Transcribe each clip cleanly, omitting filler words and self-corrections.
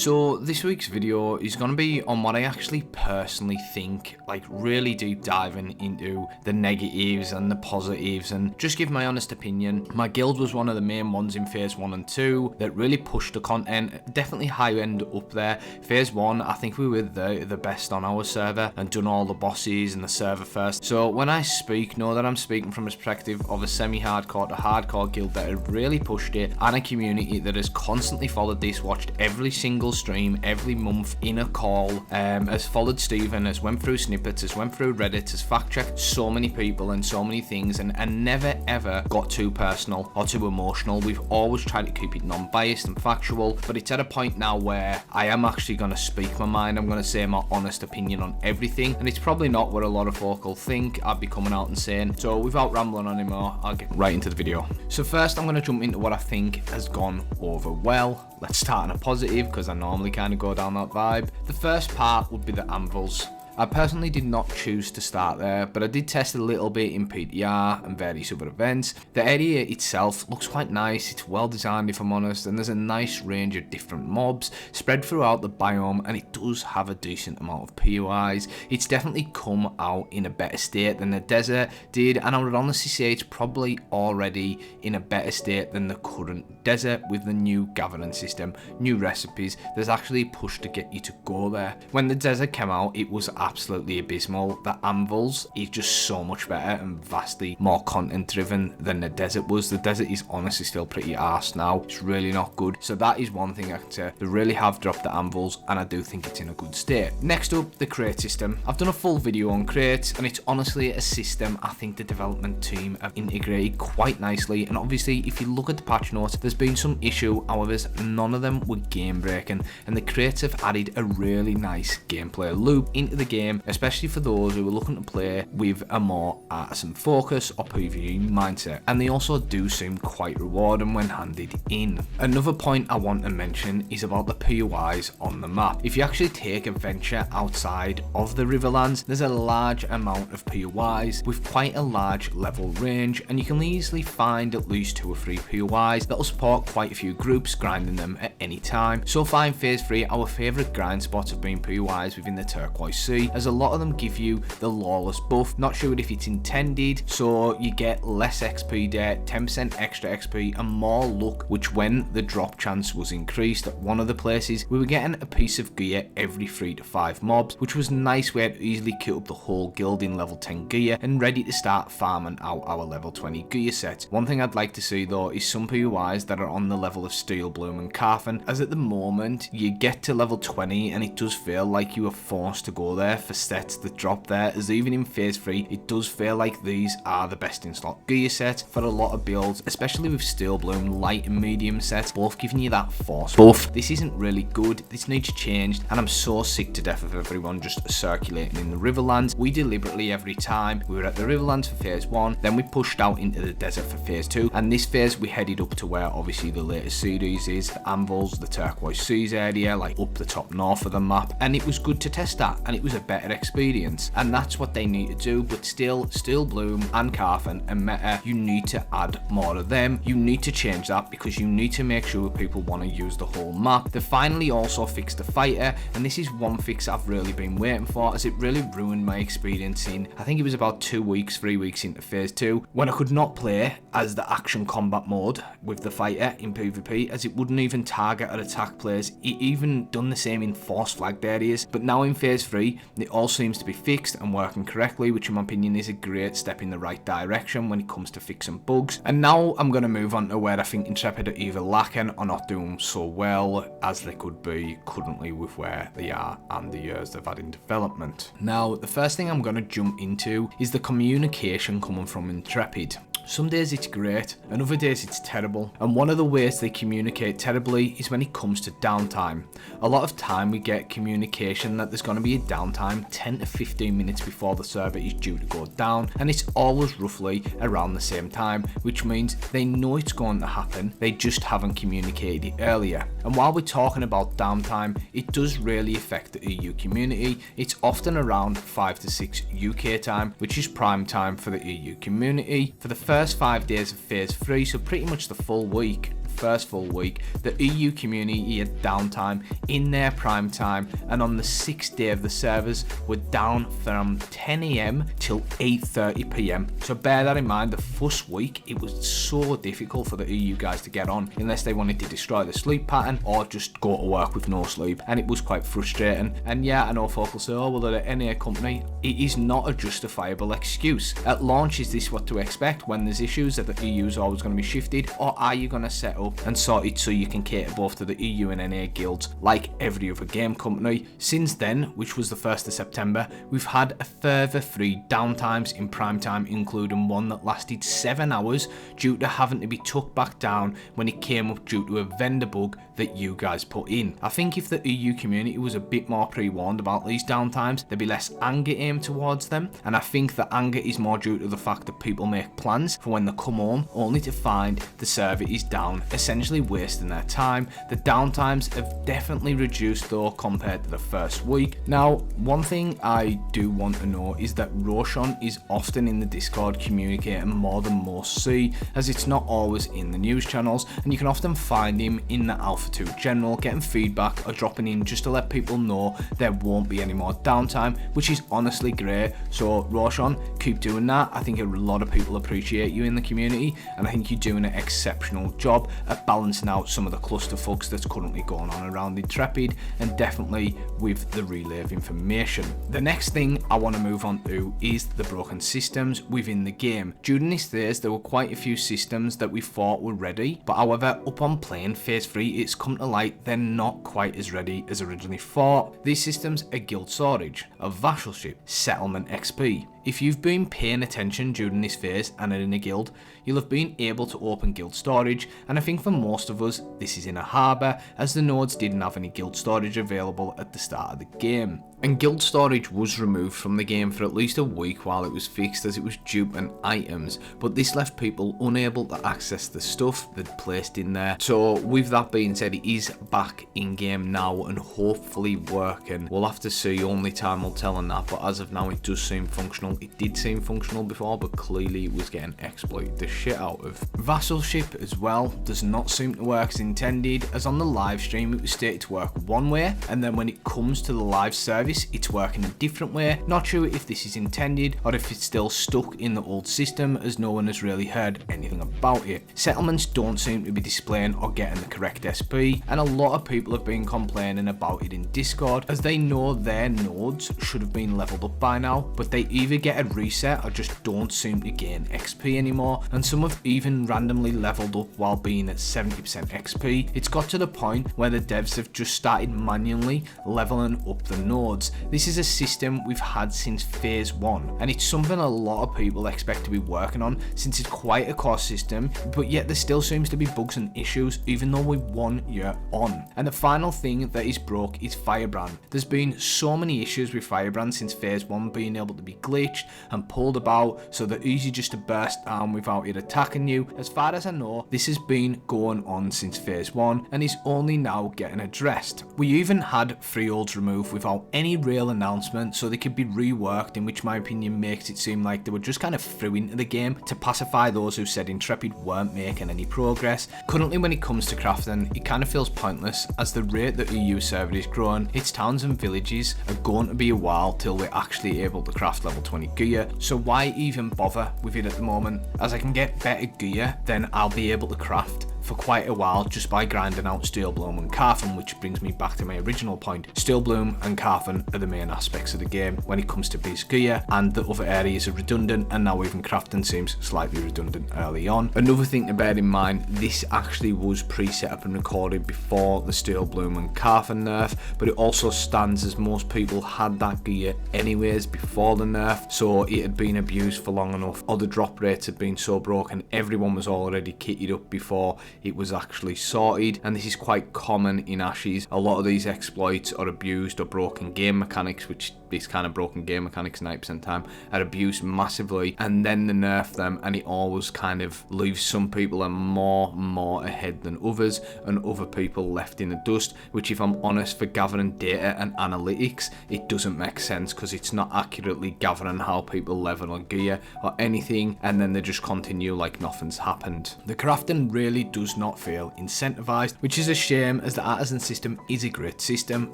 So this week's video is going to be on what I actually personally think, like really deep diving into the negatives and the positives and just give my honest opinion. My guild was one of the main ones in phase 1 and 2 that really pushed the content, definitely high end up there. Phase 1, I think we were the best on our server and done all the bosses and the server first. So when I speak, know that I'm speaking from a perspective of a semi-hardcore to hardcore guild that have really pushed it, and a community that has constantly followed this, watched every single stream every month in a call, has followed Stephen, has went through snippets, has went through Reddit, has fact checked so many people and so many things, and never ever got too personal or too emotional. We've always tried to keep it non-biased and factual, but it's at a point now where I am actually going to speak my mind. I'm going to say my honest opinion on everything, and it's probably not what a lot of folk will think I'd be coming out and saying. So without rambling on anymore, I'll get right into the video. So first I'm going to jump into what I think has gone over well. Let's start on a positive, because I normally kind of go down that vibe. The first part would be the anvils. I personally did not choose to start there, but I did test a little bit in PTR and various other events. The area itself looks quite nice, it's well designed if I'm honest, and there's a nice range of different mobs spread throughout the biome, and it does have a decent amount of POIs. It's definitely come out in a better state than the desert did, and I would honestly say it's probably already in a better state than the current desert with the new gathering system, new recipes. There's actually a push to get you to go there. When the desert came out, it was absolutely abysmal. The anvils is just so much better and vastly more content driven than the desert was. The desert is honestly still pretty arse now. It's really not good. So that is one thing I can say. They really have dropped the anvils, and I do think it's in a good state. Next up, the crate system. I've done a full video on crates, and it's honestly a system I think the development team have integrated quite nicely. And obviously, if you look at the patch notes, there's been some issue, however, none of them were game breaking, and the crates have added a really nice gameplay loop into the game, especially for those who are looking to play with a more artisan focus or PvE mindset, and they also do seem quite rewarding when handed in. Another point I want to mention is about the POIs on the map. If you actually take a venture outside of the Riverlands, there's a large amount of POIs with quite a large level range, and you can easily find at least 2 or 3 POIs that will support quite a few groups grinding them at any time. So far in phase 3, our favourite grind spots have been POIs within the Turquoise Sea, as a lot of them give you the Lawless buff. Not sure if it's intended, so you get less XP there, 10% extra XP and more luck, which when the drop chance was increased at one of the places, we were getting a piece of gear every 3 to 5 mobs, which was nice. We had to easily kit up the whole guild in level 10 gear and ready to start farming out our level 20 gear sets. One thing I'd like to see though is some POIs that are on the level of Steel Bloom and Carfin, as at the moment you get to level 20 and it does feel like you are forced to go there for sets that drop there, as even in phase 3 it does feel like these are the best in slot gear sets for a lot of builds, especially with Steel Bloom light and medium sets both giving you that force buff. This isn't really good, this needs changed, and I'm so sick to death of everyone just circulating in the Riverlands. We deliberately, every time we were at the Riverlands for phase 1, then we pushed out into the desert for phase 2, and this phase we headed up to where obviously the latest series is, the Anvils, the Turquoise Seas area, like up the top north of the map, and it was good to test that, and it was a better experience, and that's what they need to do. But still, Steel Bloom and Carfin and Meta, you need to add more of them. You need to change that, because you need to make sure people want to use the whole map. They finally also fixed the fighter, and this is one fix I've really been waiting for, as it really ruined my experience in, I think it was about 2 weeks, 3 weeks into phase 2, when I could not play as the action combat mode with the fighter in PvP, as it wouldn't even target or attack players. It even done the same in force flagged areas. But now in phase 3 it all seems to be fixed and working correctly, which in my opinion is a great step in the right direction when it comes to fixing bugs. And now I'm going to move on to where I think Intrepid are either lacking or not doing so well as they could be currently with where they are and the years they've had in development. Now the first thing I'm going to jump into is the communication coming from Intrepid. Some days it's great, and other days it's terrible, and one of the ways they communicate terribly is when it comes to downtime. A lot of time we get communication that there's going to be a downtime 10 to 15 minutes before the server is due to go down, and it's always roughly around the same time, which means they know it's going to happen, they just haven't communicated it earlier. And while we're talking about downtime, it does really affect the EU community. It's often around 5 to 6 UK time, which is prime time for the EU community. For the first 5 days of phase 3, so pretty much the full week, first full week, the EU community had downtime in their prime time, and on the 6th day of the servers were down from 10 AM till 8:30 PM. So bear that in mind, the first week it was so difficult for the EU guys to get on unless they wanted to destroy the sleep pattern or just go to work with no sleep, and it was quite frustrating. And yeah, I know folk will say, oh well, they're an NA company. It is not a justifiable excuse. At launch, is this what to expect when there's issues that the EU is always going to be shifted, or are you going to set up and sort it so you can cater both to the EU and NA guilds like every other game company? Since then, which was the 1st of September, we've had a further 3 downtimes in prime time, including one that lasted 7 hours due to having to be tucked back down when it came up due to a vendor bug that you guys put in. I think if the EU community was a bit more pre-warned about these downtimes, there'd be less anger aimed towards them, and I think the anger is more due to the fact that people make plans for when they come home only to find the server is down, essentially wasting their time. The downtimes have definitely reduced though compared to the first week. Now, one thing I do want to know is that Roshan is often in the Discord communicating more than most see, as it's not always in the news channels, and you can often find him in the Alpha 2 General getting feedback or dropping in just to let people know there won't be any more downtime, which is honestly great. So Roshan, keep doing that. I think a lot of people appreciate you in the community, and I think you're doing an exceptional job at balancing out some of the clusterfucks that's currently going on around Intrepid, and definitely with the relay of information. The next thing I want to move on to is the broken systems within the game. During this phase, there were quite a few systems that we thought were ready, but however, upon playing phase 3, it's come to light they're not quite as ready as originally thought. These systems are guild storage, a vassalship, settlement XP. If you've been paying attention during this phase and are in a guild, you'll have been able to open guild storage, and I think for most of us this is in a harbour, as the nodes didn't have any guild storage available at the start of the game. And guild storage was removed from the game for at least a week while it was fixed, as it was duping items, but this left people unable to access the stuff they'd placed in there. So with that being said, it is back in game now and hopefully working. We'll have to see, only time will tell on that, but as of now it does seem functional. It did seem functional before, but clearly it was getting exploited the shit out of. Vassalship as well does not seem to work as intended, as on the live stream it was stated to work one way, and then when it comes to the live service it's working a different way. Not sure if this is intended or if it's still stuck in the old system, as no one has really heard anything about it. Settlements don't seem to be displaying or getting the correct SP, and a lot of people have been complaining about it in Discord, as they know their nodes should have been leveled up by now, but they either get a reset or just don't seem to gain XP anymore, and some have even randomly leveled up while being at 70% XP. It's got to the point where the devs have just started manually leveling up the nodes. This is a system we've had since phase 1, and it's something a lot of people expect to be working on, since it's quite a core system, but yet there still seems to be bugs and issues even though we're 1 year on. And the final thing that is broke is Firebrand. There's been so many issues with Firebrand since phase 1, being able to be glitched and pulled about so they're easy just to burst down without it attacking you. As far as I know, this has been going on since phase 1 and is only now getting addressed. We even had freeholds removed without any real announcement, so they could be reworked, in which my opinion makes it seem like they were just kind of threw into the game to pacify those who said Intrepid weren't making any progress. Currently when it comes to crafting, it kind of feels pointless, as the rate the EU server is growing, its towns and villages are going to be a while till we're actually able to craft level 20 gear, so why even bother with it at the moment, as I can get better gear then I'll be able to craft for quite a while just by grinding out Steelbloom and Carfen, which brings me back to my original point. Steelbloom and Carfen are the main aspects of the game when it comes to base gear, and the other areas are redundant, and now even crafting seems slightly redundant early on. Another thing to bear in mind, this actually was pre-set up and recorded before the Steelbloom and Carfen nerf, but it also stands as most people had that gear anyways before the nerf, so it had been abused for long enough, or the drop rates had been so broken everyone was already kitted up before it was actually sorted, and this is quite common in Ashes. A lot of these exploits are abused or broken game mechanics which this kind of broken game mechanics 90% time are abused massively, and then they nerf them, and it always kind of leaves some people are more ahead than others, and other people left in the dust, which, if I'm honest, for gathering data and analytics, it doesn't make sense, because it's not accurately gathering how people level on gear or anything, and then they just continue like nothing's happened. The crafting really does not feel incentivized, which is a shame, as the artisan system is a great system,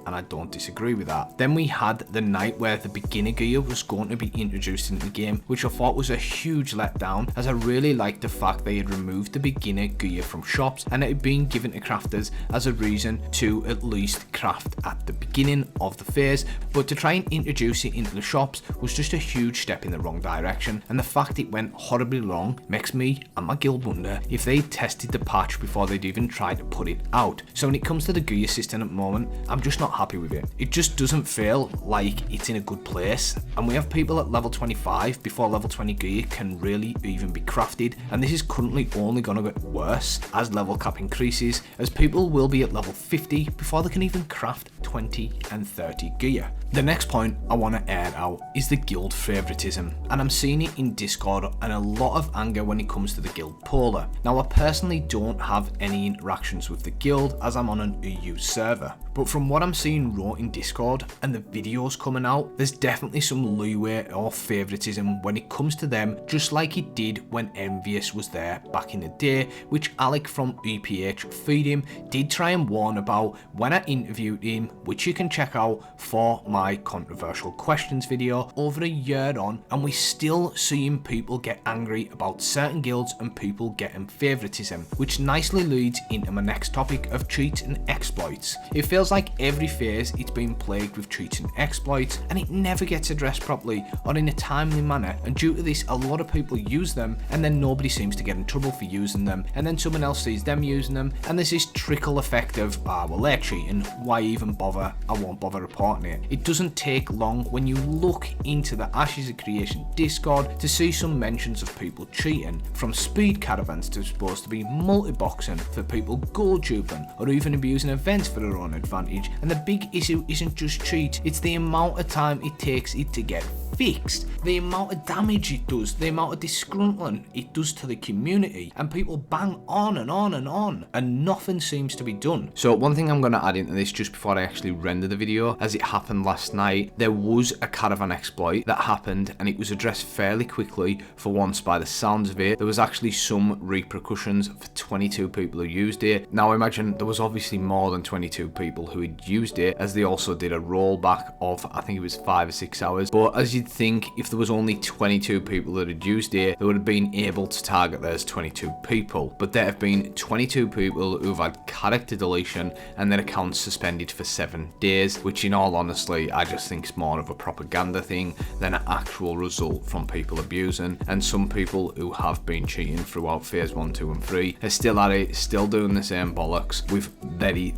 and I don't disagree with that. Then we had the night where the beginner gear was going to be introduced into the game, which I thought was a huge letdown, as I really liked the fact they had removed the beginner gear from shops, and it had been given to crafters as a reason to at least craft at the beginning of the phase, but to try and introduce it into the shops was just a huge step in the wrong direction, and the fact it went horribly wrong makes me and my guild wonder if they tested the patch before they'd even tried to put it out. So when it comes to the gear system at the moment, I'm just not happy with it. It just doesn't feel like it's in a good place, and we have people at level 25 before level 20 gear can really even be crafted, and this is currently only going to get worse as level cap increases, as people will be at level 50 before they can even craft 20 and 30 gear. The next point I want to air out is the guild favoritism, and I'm seeing it in Discord and a lot of anger when it comes to the guild polar. Now, I personally don't have any interactions with the guild as I'm on an EU server, but from what I'm seeing raw in Discord and the videos coming out, there's definitely some leeway or favoritism when it comes to them, just like it did when Envious was there back in the day, which Alec from EPH Feed Him did try and warn about when I interviewed him, which you can check out for my controversial questions video over a year on, and we still seeing people get angry about certain guilds and people getting favoritism, which nicely leads into my next topic of cheats and exploits. It feels like every phase it's been plagued with cheats and exploits, and it never gets addressed properly or in a timely manner, and due to this a lot of people use them, and then nobody seems to get in trouble for using them, and then someone else sees them using them, and there's this trickle effect of well, they're cheating, why even bother, I won't bother reporting it. It doesn't take long when you look into the Ashes of Creation Discord to see some mentions of people cheating, from speed caravans to supposed to be multi-boxing for people gold duping or even abusing events for their own advantage. And the big issue isn't just cheats, it's the amount of time it takes it to get fixed, the amount of damage it does, the amount of disgruntling it does to the community, and people bang on and on and on, and nothing seems to be done. So one thing I'm going to add into this just before I actually render the video, as it happened last night, there was a caravan exploit that happened, and it was addressed fairly quickly for once by the sounds of it. There was actually some repercussions for 22 people who used it. Now imagine there was obviously more than 22 people who had used it, as they also did a rollback of, I think it was 5 or 6 hours, but as you'd think, if there was only 22 people that had used it, they would have been able to target those 22 people, but there have been 22 people who've had character deletion and their accounts suspended for 7 days, which in all honesty I just think is more of a propaganda thing than an actual result from people abusing. And some people who have been cheating throughout phase 1, 2 and 3 are still at it, still doing the same bollocks with very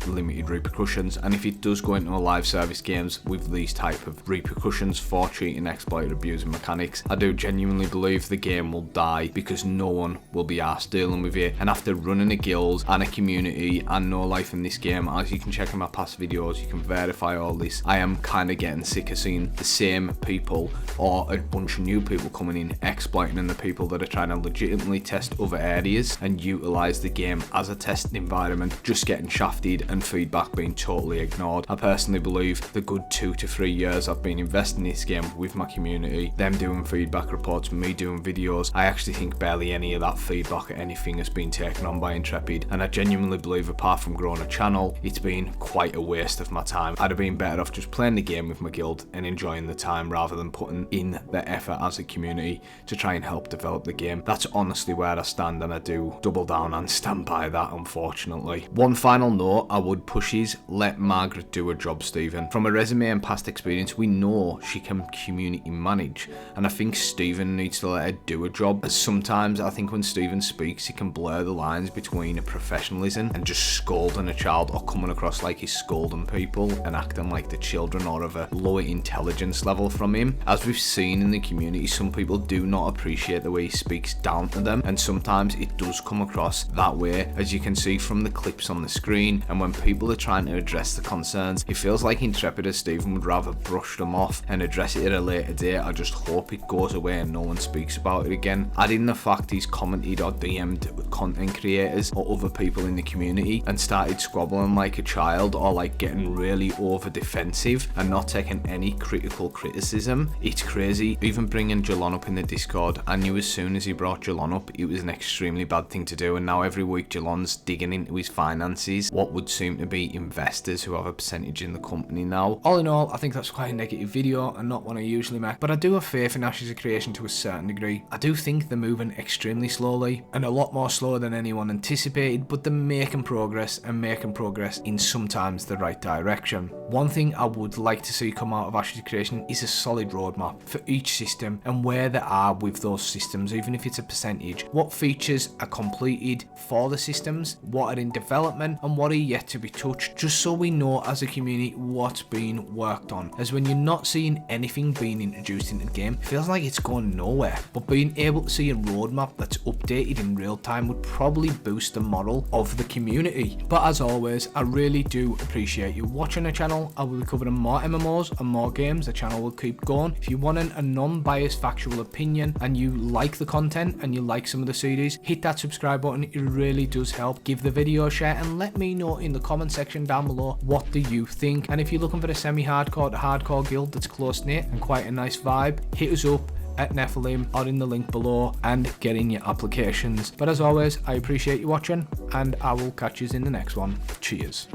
limited repercussions, and if it does go into a live service games with these type of repercussions for cheating, exploit, abusing mechanics, I do genuinely believe the game will die, because no one will be arsed dealing with it. And after running a guild and a community and no life in this game, as you can check in my past videos, you can verify all this, I am kind of getting sick of seeing the same people or a bunch of new people coming in exploiting, and the people that are trying to legitimately test other areas and utilize the game as a testing environment just getting shafted and feedback being totally ignored. I personally believe the good 2 to 3 years I've been investing in this game with my community, them doing feedback reports, me doing videos, I actually think barely any of that feedback or anything has been taken on by Intrepid, and I genuinely believe apart from growing a channel, it's been quite a waste of my time. I'd have been better off just playing the game with my guild and enjoying the time rather than putting in the effort as a community to try and help develop the game. That's honestly where I stand, and I do double down and stand by that, unfortunately. One final note I would push is let Margaret do her job, Stephen. From a resume and past experience, we know she can community manage, and I think Stephen needs to let her do a job. As sometimes I think when Stephen speaks, he can blur the lines between a professionalism and just scolding a child, or coming across like he's scolding people and acting like the children are of a lower intelligence level from him. As we've seen in the community, some people do not appreciate the way he speaks down to them, and sometimes it does come across that way, as you can see from the clips on the screen. And when people are trying to address the concerns, it feels like intrepid as Stephen would rather brush them off and address it at a later date. I just hope it goes away and no one speaks about it again. Adding the fact he's commented or DM'd content creators or other people in the community and started squabbling like a child, or like getting really over defensive and not taking any critical criticism, it's crazy. Even bringing Jalon up in the Discord, I knew as soon as he brought Jalon up it was an extremely bad thing to do, and now every week Jalon's digging into his finances, what would seem to be investors who have a percentage in the company now. All in all, I think that's quite a negative video and not one I usually make, but I do have faith in Ash's creation to a certain degree. I do think they're moving extremely slowly, and a lot more slower than anyone anticipated, but they're making progress, and making progress in sometimes the right direction. One thing I would like to see come out of Ash's creation is a solid roadmap for each system and where they are with those systems, even if it's a percentage. What features are completed for the systems, what are in development, and what are yet to be touched, just so we know as a community what's being worked on. As when you're not seeing anything being introduced into the game, it feels like it's going nowhere, but being able to see a roadmap that's updated in real time would probably boost the morale of the community. But as always, I really do appreciate you watching the channel. I will be covering more MMOs and more games. The channel will keep going. If you want a non-biased factual opinion and you like the content and you like some of the series, hit that subscribe button. It really does help. Give the video a share and let me know in the comment section down below, what do you think? And if you're looking for a semi-hardcore to hardcore guild that's close-knit and quite a nice vibe, hit us up at Nephilim or in the link below and get in your applications. But as always, I appreciate you watching, and I will catch you in the next one. Cheers.